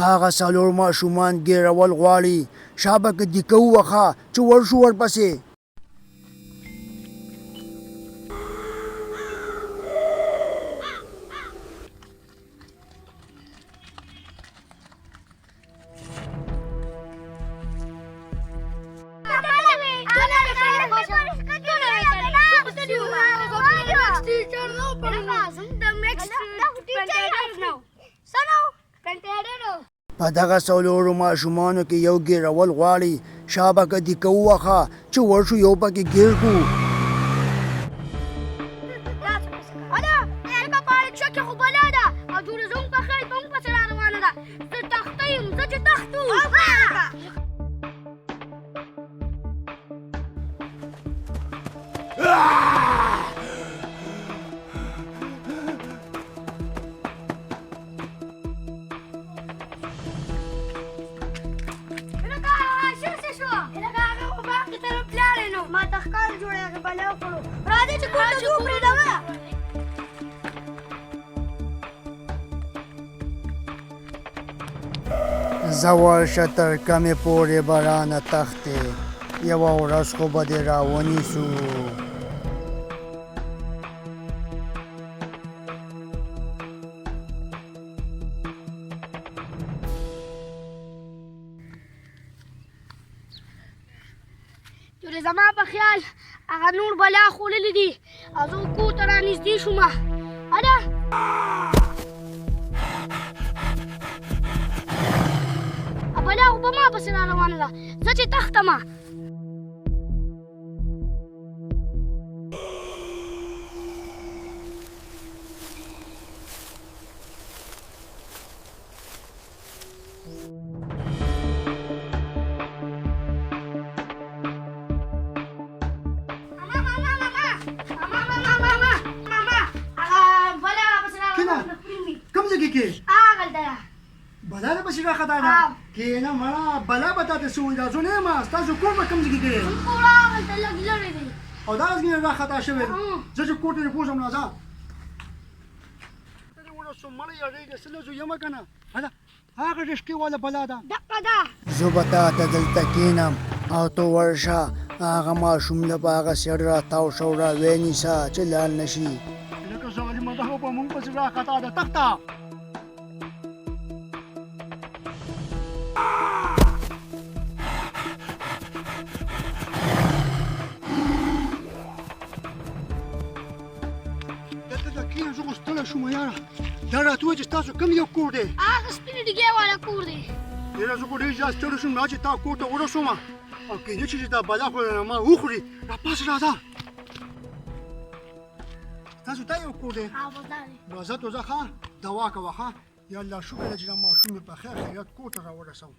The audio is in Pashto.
هغه څلور ماشومان ګیرول غواړي شابه که دې کووخه چې ورشو ورپسې په دغه څلورو ماشومانو کې یو ګیرول غواړي شابه که دې کووخه چې ورشو یو پکې ګیر کړو زه ورشه تر کمې پورې به رانه تښتې یوه ورځ خو به دې راونیسو زما په خیال هغه نور بلا خوړلي دي او زه کور ته رانږدې شومه اده بلا خو به ما پسې را روانه ده زه چې تښتمه بلا ده پسې راخطا ده کېنه مړه بلا به تاته څه وایي دا زه نه یم ستاسو کور به کوم ځای کې دی کور هغلته لږ لرې دی او دا ځای راخطا شوی زه چې کور ته دې پوځم نو ځه ته دې ولسو مړی یادېږي څه لزو یمه که نه هغه رښتې واله بلا ده دقه ده زه به تاته دلته کښېنم او ته ورشه هغه ماشوم له به هغه سیړ راتاو شه او راوینیسه چې لاړ نه شي لکه ظالمه ده به مونږ پسې راخطا ده تښته شوم یاره دا راته وایي چې ستاسو کوم یو کور دی هغه سپینې ډیګې والا کور دی یاره زه خو ډېر زیات ستړی شوم چې تا کور ته ورسوم او کېدای شي چې دا بلا خو ما وخوري راپاسې راځه ستاسو دا یو کور دی راځه تو ځه ښه دوا کوه ښه یا الله شکر دی چې دا ماشوم مې په خیر خیریت کور ته راورسوم